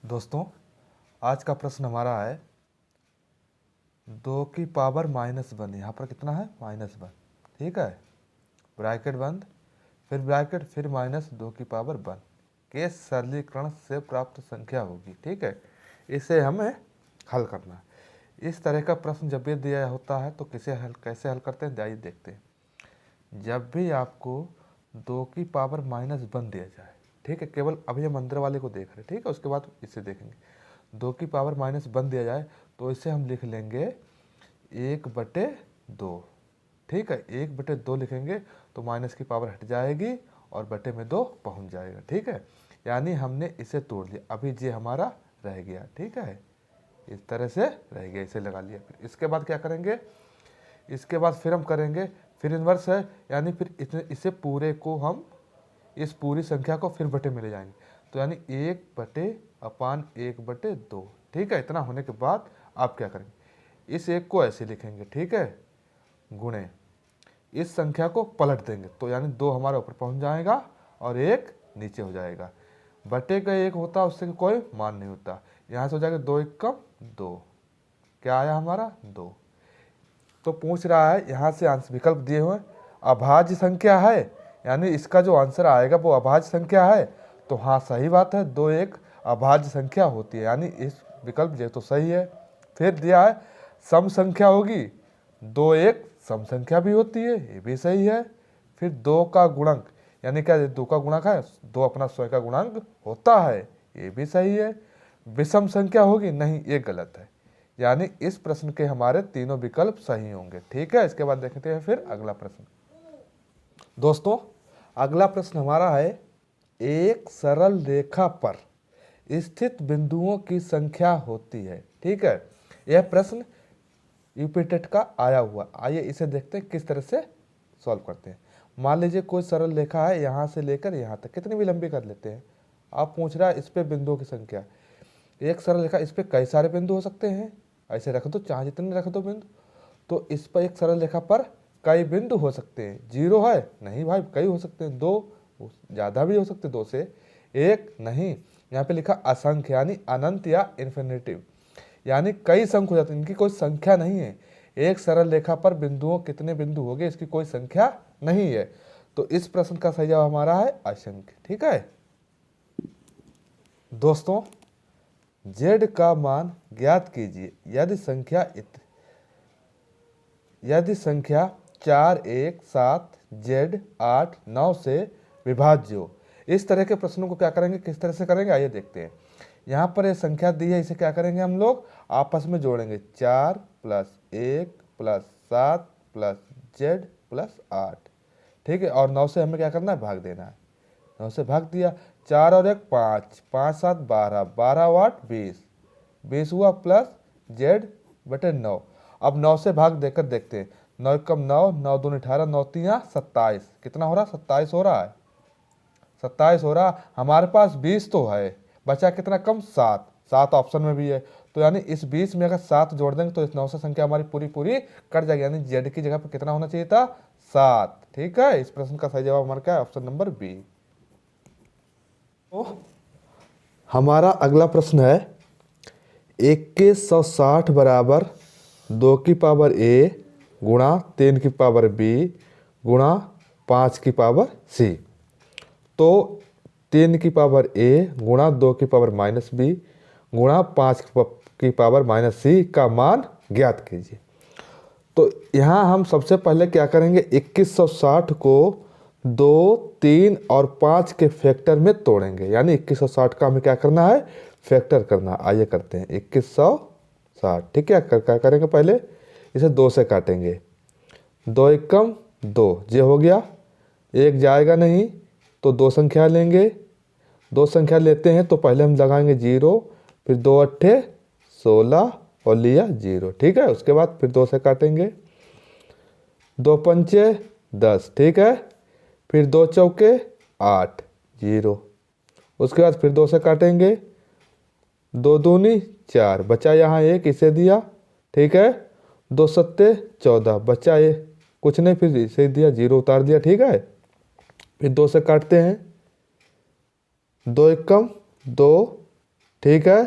दोस्तों, आज का प्रश्न हमारा है 2 की पावर -1। यहाँ पर कितना है? -1। ठीक है, ब्रैकेट बंद, फिर ब्रैकेट, फिर -2 की पावर 1 के सरलीकरण से प्राप्त संख्या होगी। ठीक है, इसे हमें हल करना है। इस तरह का प्रश्न जब भी दिया होता है तो कैसे हल करते हैं, आइए देखते हैं। जब भी आपको 2 की पावर -1 दिया जाए, ठीक है, केवल अभी हम अंदर वाले को देख रहे हैं, ठीक है, उसके बाद इसे देखेंगे। 2 की पावर -1 दिया जाए तो इसे हम लिख लेंगे 1/2। ठीक है, 1/2 लिखेंगे तो माइनस की पावर हट जाएगी और बटे में 2 पहुंच जाएगा। ठीक है, यानी हमने इसे तोड़ लिया, अभी ये हमारा रह गया। ठीक है, इस तरह से रह गया, इसे लगा लिया। फिर इसके बाद क्या करेंगे, इसके बाद फिर हम करेंगे, फिर इन्वर्स है, यानी फिर इसे पूरे को हम इस पूरी संख्या को फिर बटे में ले जाएंगे, तो यानी 1/1/2। ठीक है, इतना होने के बाद आप क्या करेंगे, इस एक को ऐसे लिखेंगे, ठीक है, गुणे इस संख्या को पलट देंगे, तो यानी 2 हमारे ऊपर पहुंच जाएगा और 1 नीचे हो जाएगा। बटे का 1 होता है, उससे कोई मान नहीं होता। यहाँ से हो जाएगा 2 × 2, क्या आया हमारा 2। तो पूछ रहा है यहाँ से आंसर विकल्प दिए हुए अभाज्य संख्या है, यानी इसका जो आंसर आएगा वो अभाज्य संख्या है। तो हाँ, सही बात है, 2 एक अभाज्य संख्या होती है, यानी इस विकल्प ये तो सही है। फिर दिया है सम संख्या होगी, 2 एक सम संख्या भी होती है, ये भी सही है। फिर 2 का गुणक, यानी क्या 2 का गुणक है, 2 अपना स्वयं का गुणांक होता है, ये भी सही है। विषम संख्या होगी, नहीं, ये गलत है। यानी इस प्रश्न के हमारे तीनों विकल्प सही होंगे। ठीक है, इसके बाद देखते हैं फिर अगला प्रश्न। दोस्तों, अगला प्रश्न हमारा है एक सरल रेखा पर स्थित बिंदुओं की संख्या होती है। ठीक है, यह प्रश्न यूपी टेट का आया हुआ। आइए इसे देखते हैं किस तरह से सॉल्व करते हैं। मान लीजिए कोई सरल रेखा है, यहाँ से लेकर यहाँ तक, कितनी भी लंबी कर लेते हैं। आप पूछ रहा है इस पे बिंदुओं की संख्या। एक सरल रेखा, इस पे कई सारे बिंदु हो सकते हैं, ऐसे रख दो, चाहे जितने रख दो बिंदु। तो इस पर एक सरल रेखा पर कई बिंदु हो सकते हैं। 0 है, नहीं भाई, कई हो सकते हैं, 2 ज़्यादा भी हो सकते, 2 से 1 नहीं। यहाँ पे लिखा असंख्य, यानी अनंत या इन्फिनिटिव, यानी कई संख्या हो जाते हैं, इनकी कोई संख्या नहीं है। एक सरल रेखा पर बिंदुओं कितने बिंदु हो गए, इसकी कोई संख्या नहीं है। तो इस प्रश्न का सही जवाब हमारा है असंख्य। ठीक है दोस्तों, z का मान ज्ञात कीजिए यदि संख्या 4 1 7 z 8 9 से विभाज्य हो। इस तरह के प्रश्नों को क्या करेंगे, किस तरह से करेंगे, आइए देखते हैं। यहाँ पर ये संख्या दी है, इसे क्या करेंगे, हम लोग आपस में जोड़ेंगे। 4 + 1 + 7 + z + 8। ठीक है, और 9 से हमें क्या करना है, भाग देना है। 9 से भाग दिया, 4 और 1 5, 5 7 12, 12 और 8 20, 20 हुआ प्लस z/9। अब 9 से भाग देकर देखते हैं। 9 × 9, 9 दूनी 18, 9 3 27, कितना हो रहा, 27 हो रहा है, 27 हो रहा। हमारे पास 20 तो है, बचा कितना कम, 7, 7 ऑप्शन में भी है। तो यानी इस 20 में अगर 7 जोड़ देंगे तो इस 9 से संख्या हमारी पूरी कट जाएगी, यानी z की जगह पर कितना होना चाहिए था, 7। ठीक है, इस प्रश्न का सही जवाब हमारा क्या है, ऑप्शन नंबर बी। तो हमारा अगला प्रश्न है 2160 बराबर 2 की पावर a गुणा 3 की पावर b गुणा 5 की पावर c। तो 3 की पावर a गुणा 2 की पावर -b गुणा 5 की पावर -c का मान ज्ञात कीजिए। तो यहाँ हम सबसे पहले क्या करेंगे, 2160 को 2 3 और 5 के फैक्टर में तोड़ेंगे, यानी 2160 का हमें क्या करना है, फैक्टर करना। आइए करते हैं 2160। ठीक है, क्या करेंगे, पहले इसे 2 से काटेंगे, 2 एकम 2, ये हो गया, 1 जाएगा नहीं तो 2 संख्या लेंगे। 2 संख्या लेते हैं तो पहले हम लगाएंगे 0, फिर 2 8 16 और लिया 0। ठीक है, उसके बाद फिर 2 से काटेंगे, 2 पंचे 10। ठीक है, फिर 2 चौके 8 0। उसके बाद फिर 2 से काटेंगे, 2 दूनी 4, बचा यहाँ 1, इसे दिया। ठीक है, 2 सत्ते 14, बचा ये कुछ नहीं, फिर इसे दिया, 0 उतार दिया। ठीक है, फिर 2 से काटते हैं, 2 एकम 2। ठीक है।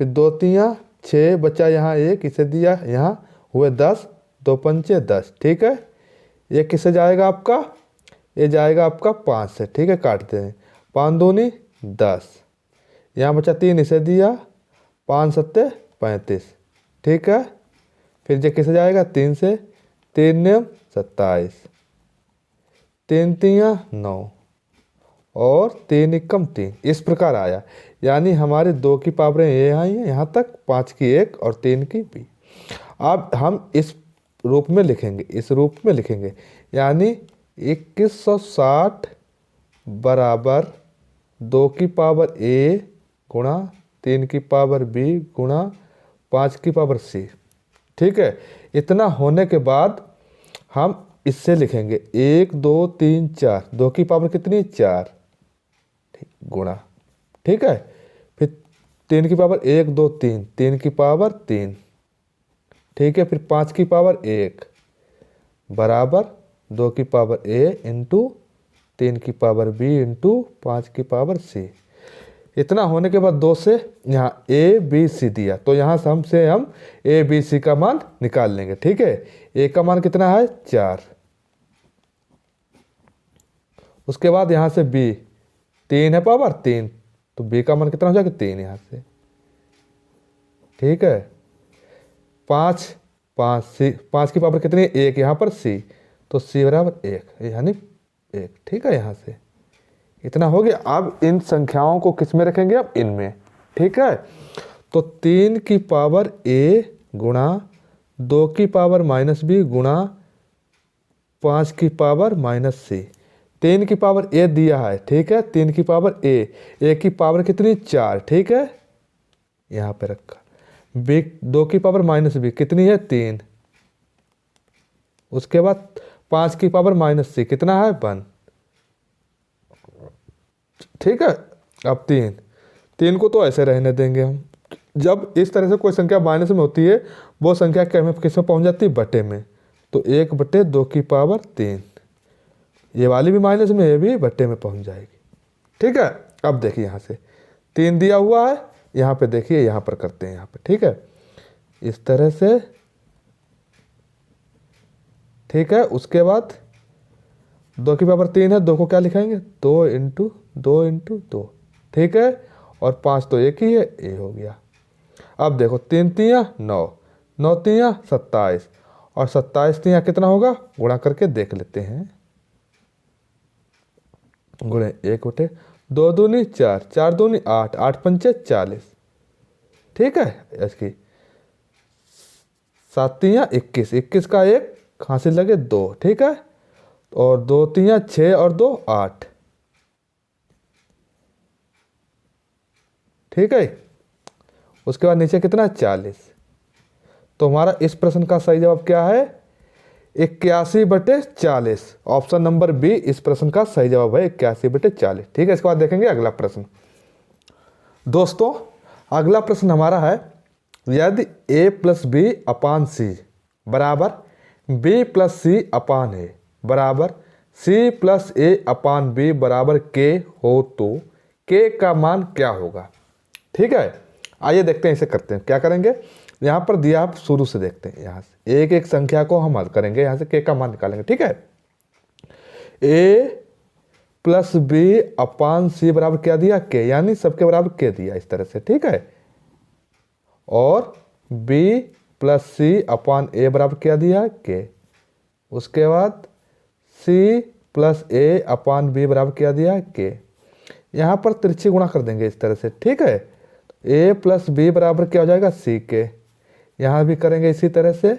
फिर 2 तियाँ 6, बचा यहाँ 1, इसे दिया, यहाँ हुए 10, 2 पंचे 10, ठीक है। ये किससे जाएगा आपका, ये जाएगा आपका 5 से, ठीक है। काटते हैं, 5 दूनी 10, यहाँ बचा 3, इसे दिया, 5 सत्ते 35, ठीक है। फिर ये किससे जाएगा, 3 से, 3 नियम 27, 3 तियाँ 9 और 3 एकम 3, इस प्रकार आया। यानी हमारे 2 की पावरें ये आई हैं यहाँ तक, 5 की 1 और 3 की b। अब हम इस रूप में लिखेंगे, इस रूप में लिखेंगे, यानी 2160 बराबर 2 की पावर a गुणा 3 की पावर b गुणा 5 की पावर c, ठीक है। इतना होने के बाद हम इससे लिखेंगे 1 2 3 4, 2 की पावर कितनी 4, ठीक, गुणा, ठीक है। फिर 3 की पावर 1 2 3, 3 की पावर 3, ठीक है। फिर 5 की पावर 1 बराबर 2 की पावर a इंटू 3 की पावर b इंटू 5 की पावर c। इतना होने के बाद 2 से यहाँ a b c दिया, तो यहाँ से हम a b c का मान निकाल लेंगे, ठीक है। a का मान कितना है 4, उसके बाद यहाँ से b 3 है पावर 3, तो b का मान कितना हो जाएगा 3 यहाँ से, ठीक है। 5 की पावर कितनी है 1, यहाँ पर c, तो c बराबर 1 यानी 1, ठीक है। यहाँ से इतना हो गया। अब इन संख्याओं को किस में रखेंगे, अब इनमें, ठीक है। तो 3 की पावर a गुणा 2 की पावर माइनस b गुणा 5 की पावर माइनस c। 3 की पावर a दिया है, ठीक है। 3 की पावर a की पावर कितनी 4, ठीक है, यहाँ पे रखा। b 2 की पावर माइनस b कितनी है 3, उसके बाद 5 की पावर माइनस c कितना है 1, ठीक है। अब 3 को तो ऐसे रहने देंगे हम। जब इस तरह से कोई संख्या माइनस में होती है, वो संख्या किस में पहुंच जाती है, बटे में। तो 1/2 की पावर 3, ये वाली भी माइनस में, ये भी बटे में पहुंच जाएगी, ठीक है। अब देखिए यहाँ से 3 दिया हुआ है, यहाँ पे देखिए, यहाँ पर करते हैं, यहाँ पे, ठीक है, इस तरह से, ठीक है। उसके बाद 2 की पावर 3 है, 2 को क्या लिखाएंगे 2 इंटू 2, ठीक है। और 5 तो एक ही है, ए हो गया। अब देखो 3 तियाँ 9, 9 तियाँ 27 और 27 तियाँ कितना होगा, गुणा करके देख लेते हैं। गुणे 1/2 दूनी 4, 4 दूनी 8, 8 पंचे 40, ठीक है। इसकी 7 तियाँ 21, 21 का 1 कहाँ से लगे 2, ठीक है। और 2 तियाँ 6 और 2 8, ठीक है। उसके बाद नीचे कितना 40। तो हमारा इस प्रश्न का सही जवाब क्या है, 81/40। ऑप्शन नंबर बी इस प्रश्न का सही जवाब है, 81/40, ठीक है। इसके बाद देखेंगे अगला प्रश्न। दोस्तों अगला प्रश्न हमारा है, यदि a + b अपान c बराबर b + c अपान a बराबर c + a अपान b बराबर k हो तो k का मान क्या होगा, ठीक है। आइए देखते हैं, इसे करते हैं। क्या करेंगे, यहाँ पर दिया, आप शुरू से देखते हैं। यहाँ से एक एक संख्या को हम हल करेंगे, यहाँ से k का मान निकालेंगे, ठीक है। a + b अपान c बराबर क्या दिया k, यानी सबके बराबर k दिया, इस तरह से, ठीक है। और b + c अपान a बराबर क्या दिया k। उसके बाद c + a अपान b बराबर क्या दिया k। यहाँ पर तिरछी गुणा कर देंगे इस तरह से, ठीक है। a + b बराबर क्या हो जाएगा c के। यहाँ भी करेंगे इसी तरह से,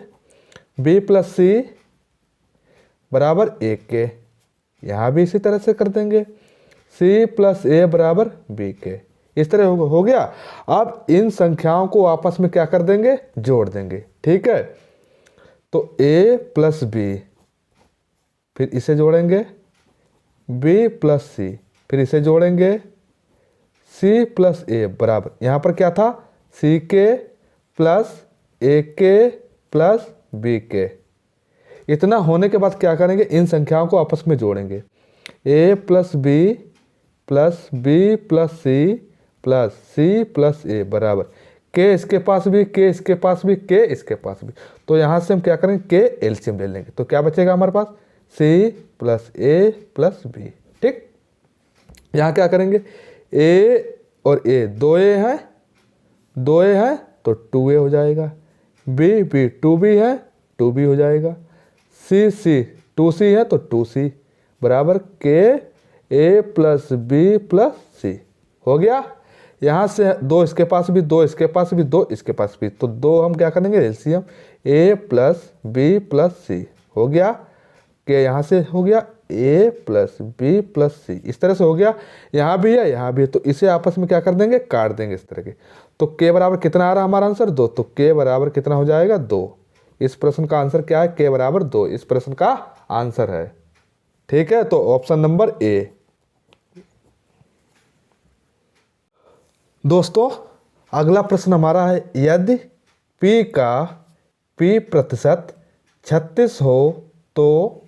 b + c बराबर a के। यहाँ भी इसी तरह से कर देंगे, c + a बराबर b के। इस तरह हो गया। अब इन संख्याओं को आपस में क्या कर देंगे, जोड़ देंगे, ठीक है। तो a + b, फिर इसे जोड़ेंगे, b + c, फिर इसे जोड़ेंगे, c + a बराबर, यहाँ पर क्या था c के + a के + b के। इतना होने के बाद क्या करेंगे, इन संख्याओं को आपस में जोड़ेंगे, a + b + b + c plus C plus A बराबर के इसके पास भी, के इसके पास भी, के इसके पास भी। तो यहाँ से हम क्या करेंगे, के एलसीएम ले लेंगे। तो क्या बचेगा हमारे पास, सी प्लस ए प्लस बी। ठीक, यहाँ क्या करेंगे, ए और ए, दो ए है, दो ए है तो 2a हो जाएगा, बी बी 2b है 2b हो जाएगा, सी सी 2c है तो 2c बराबर के ए प्लस बी प्लस सी हो गया। यहाँ से दो इसके पास भी, दो इसके पास भी, दो इसके पास भी, तो दो हम क्या करेंगे एलसीएम, ए प्लस बी प्लस सी हो गया। के यहाँ से हो गया ए प्लस बी प्लस सी, इस तरह से हो गया। यहाँ भी है यहाँ भी है, तो इसे आपस में क्या कर देंगे, काट देंगे इस तरह के। तो के बराबर कितना आ रहा है हमारा आंसर, 2। तो के बराबर कितना हो जाएगा, 2। इस प्रश्न का आंसर क्या है, के बराबर 2 इस प्रश्न का आंसर है। ठीक है, तो ऑप्शन नंबर ए। दोस्तों अगला प्रश्न हमारा है, यदि P का P% 36 हो तो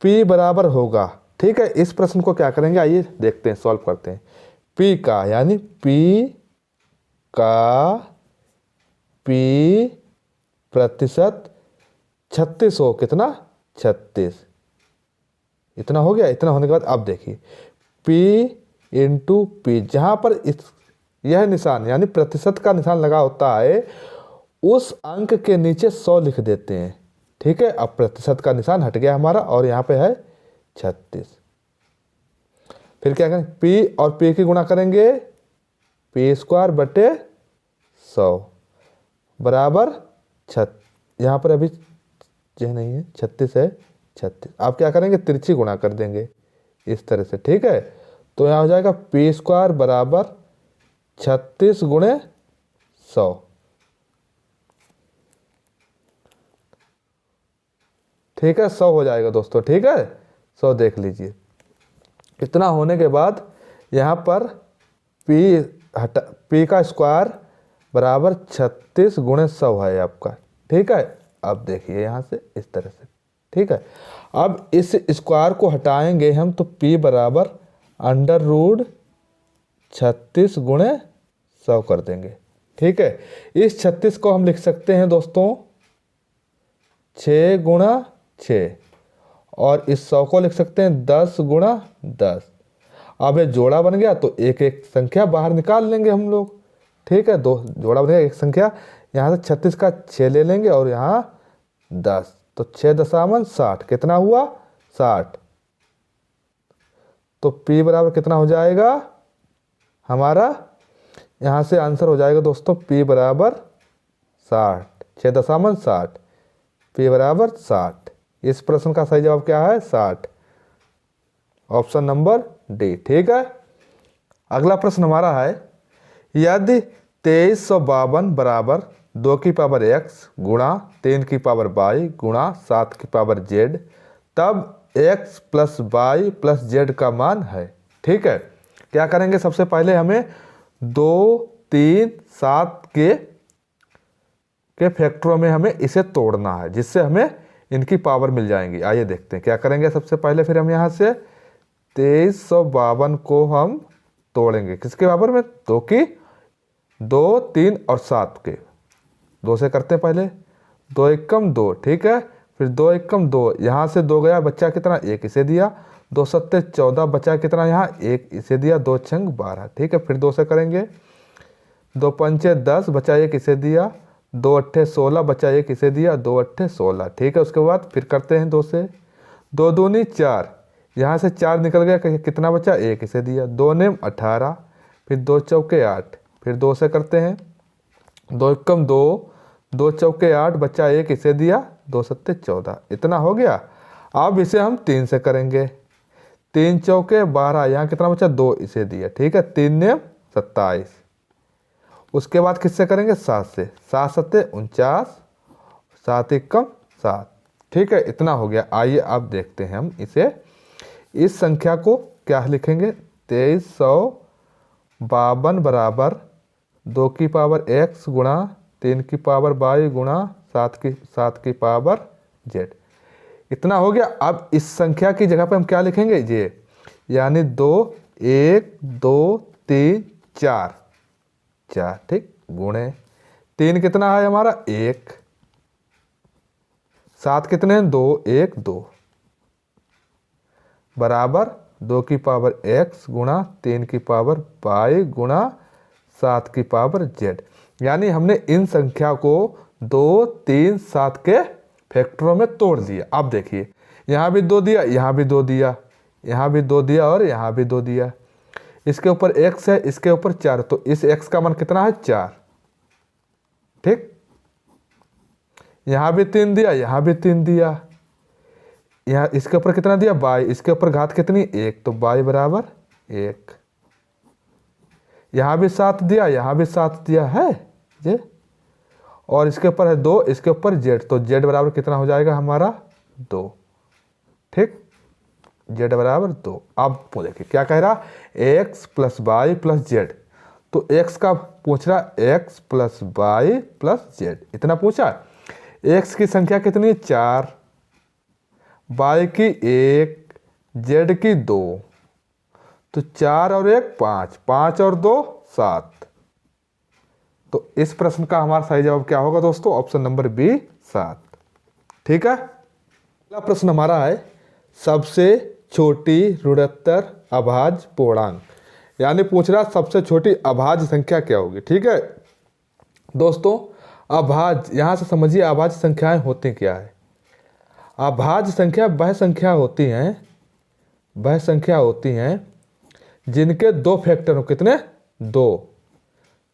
P बराबर होगा। ठीक है, इस प्रश्न को क्या करेंगे, आइए देखते हैं, सॉल्व करते हैं। P का यानी P का P% 36 हो, कितना 36, इतना हो गया। इतना होने के बाद अब देखिए P इंटू P, जहाँ पर यह निशान यानी प्रतिशत का निशान लगा होता है उस अंक के नीचे 100 लिख देते हैं। ठीक है, अब प्रतिशत का निशान हट गया हमारा और यहाँ पे है 36। फिर क्या करें, P और P की गुणा करेंगे, P² बटे 100 बराबर यहाँ पर अभी यह नहीं है, 36 है, 36। आप क्या करेंगे, तिरछी गुणा कर देंगे इस तरह से। ठीक है, तो यहाँ हो जाएगा P² बराबर 36 गुणे 100। ठीक है, 100 हो जाएगा दोस्तों। ठीक है, 100 देख लीजिए। इतना होने के बाद यहाँ पर P का स्क्वायर बराबर 36 गुणे 100 है आपका। ठीक है, अब देखिए यहाँ से इस तरह से। ठीक है, अब इस स्क्वायर को हटाएंगे हम तो P बराबर √36 गुणे 100 कर देंगे। ठीक है, इस 36 को हम लिख सकते हैं दोस्तों 6 गुणा 6 और इस 100 को लिख सकते हैं 10 गुणा 10। अब ये जोड़ा बन गया तो एक एक संख्या बाहर निकाल लेंगे हम लोग। ठीक है, दो जोड़ा बन गया, एक संख्या यहाँ से 36 का 6 ले लेंगे और यहाँ 10, तो 6 दशामन 60 कितना हुआ, 60। तो P बराबर कितना हो जाएगा हमारा, यहाँ से आंसर हो जाएगा दोस्तों P बराबर 60, 6.60, P बराबर 60। इस प्रश्न का सही जवाब क्या है, 60, ऑप्शन नंबर डी। ठीक है, अगला प्रश्न हमारा है, यदि 2352 बराबर 2 की पावर x गुणा 3 की पावर y गुणा 7 की पावर z, तब x plus y plus z का मान है। ठीक है, क्या करेंगे, सबसे पहले हमें 2, 3, 7 के फैक्टरों में हमें इसे तोड़ना है जिससे हमें इनकी पावर मिल जाएंगी। आइए देखते हैं क्या करेंगे। सबसे पहले फिर हम यहाँ से 2352 को हम तोड़ेंगे, किसके पावर में, 2 की, 2, 3 और 7 के। 2 से करते हैं पहले, 2 एकम 2। ठीक है, फिर 2 एकम 2, यहाँ से 2 गया, बच्चा कितना, 1 इसे दिया, 2 सत्ते 14, बचा कितना यहाँ, 1 इसे दिया, 2 छंग 12। ठीक है, फिर 2 से करेंगे, 2 पंचे 10, बचा 1 इसे दिया, 2 अट्ठे 16, बचा 1 इसे दिया, 2 अट्ठे 16। ठीक है, उसके बाद फिर करते हैं 2 से, 2 दूनी 4, यहाँ से 4 निकल गया, कितना बचा, 1 इसे दिया, 2 नेम 18, फिर 2 चौके 8, फिर 2 से करते हैं, 2 एकम 2, 2 चौके 8, बच्चा 1 इसे दिया, 2 सत्ते 14, इतना हो गया। अब इसे हम 3 से करेंगे, 3 चौके 12, यहाँ कितना बचा, 2 इसे दिया। ठीक है, 3 नेम 27। उसके बाद किससे करेंगे, 7 से, 7 सत्ते 49, 7 एकम 7। ठीक है, इतना हो गया। आइए अब देखते हैं हम इसे, इस संख्या को क्या लिखेंगे, 2352 बराबर 2 की पावर x गुणा 3 की पावर y गुणा 7 की पावर z, इतना हो गया। अब इस संख्या की जगह पे हम क्या लिखेंगे, ये यानी 2 1 2 3 4, 4 ठीक, गुणे 3 कितना है हमारा 1, 7 कितने हैं 2, 1 2, बराबर 2 की पावर x गुणा 3 की पावर y गुणा 7 की पावर z। यानी हमने इन संख्या को 2 3 7 के फैक्टरों में तोड़ दिया। अब देखिए यहाँ भी 2 दिया, यहाँ भी 2 दिया, यहाँ भी 2 दिया और यहाँ भी 2 दिया। इसके ऊपर x है, इसके ऊपर 4, तो इस x का मान कितना है 4, ठीक। यहाँ भी 3 दिया, यहाँ भी 3 दिया, यहाँ इसके ऊपर कितना दिया y, इसके ऊपर घात कितनी 1, तो y बराबर 1। यहाँ भी 7 दिया, यहाँ भी 7 दिया है ये, और इसके ऊपर है 2, इसके ऊपर z, तो z बराबर कितना हो जाएगा हमारा 2, ठीक, z बराबर 2। अब देखिए क्या कह रहा, x plus y plus z, तो x का पूछ रहा x plus y plus z, इतना पूछा। x की संख्या कितनी है 4, y की 1, z की 2, तो 4 और 1 5, 5 और 2 7। तो इस प्रश्न का हमारा सही जवाब क्या होगा दोस्तों, ऑप्शन नंबर बी 7, ठीक है। अगला प्रश्न हमारा है सबसे छोटी ऋणोत्तर अभाज्य पूर्णांक, यानी पूछ रहा सबसे छोटी अभाज्य संख्या क्या होगी, ठीक है। दोस्तों अभाज्य, यहाँ से समझिए अभाज्य संख्याएं होती क्या है। अभाज्य संख्या वह संख्या होती हैं जिनके 2 फैक्टर हो, कितने 2,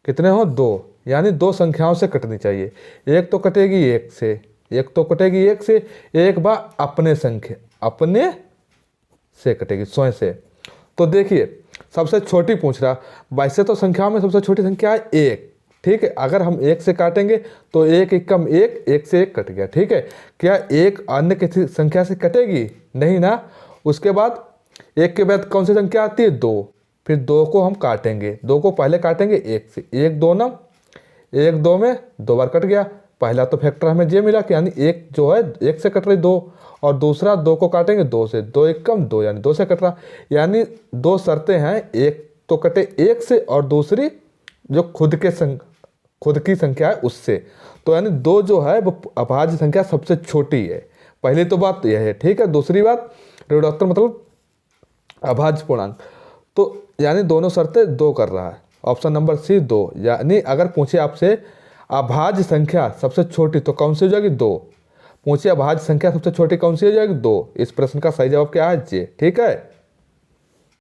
कितने हो 2, यानी 2 संख्याओं से कटनी चाहिए। एक तो कटेगी 1 से, एक तो कटेगी 1 से, एक बार अपने संख्या अपने से कटेगी, स्वयं से। तो देखिए सबसे छोटी पूछ रहा, वैसे तो संख्याओं में सबसे छोटी संख्या है 1, ठीक है। अगर हम 1 से काटेंगे तो 1 एकम 1, 1 से 1 कट गया, ठीक है। क्या 1 अन्य किसी संख्या से कटेगी, नहीं ना। उसके बाद 1 के बाद कौन सी संख्या आती है 2, फिर 2 को हम काटेंगे, 2 को पहले काटेंगे 1 से, 1 2 9, 1 2 में 2 बार कट गया। पहला तो फैक्टर हमें ये मिला कि यानी 1 जो है 1 से कट रही 2, और दूसरा 2 को काटेंगे 2 से, 2 एकम 2 यानी 2 से कट रहा। यानी 2 शर्तें हैं, एक तो कटे 1 से और दूसरी जो खुद की संख्या है उससे। तो यानी 2 जो है वो अभाज्य संख्या सबसे छोटी है। पहली तो बात यह है, ठीक है। दूसरी बात ऋणोत्तर मतलब अभाज्य पूर्णांक, तो यानी दोनों शर्तें 2 कर रहा है, ऑप्शन नंबर सी 2। यानी अगर पूछे आपसे अभाज्य संख्या सबसे छोटी तो कौन सी हो जाएगी 2, पूछे अभाज्य संख्या सबसे छोटी कौन सी हो जाएगी 2। इस प्रश्न का सही जवाब क्या है जे, ठीक है।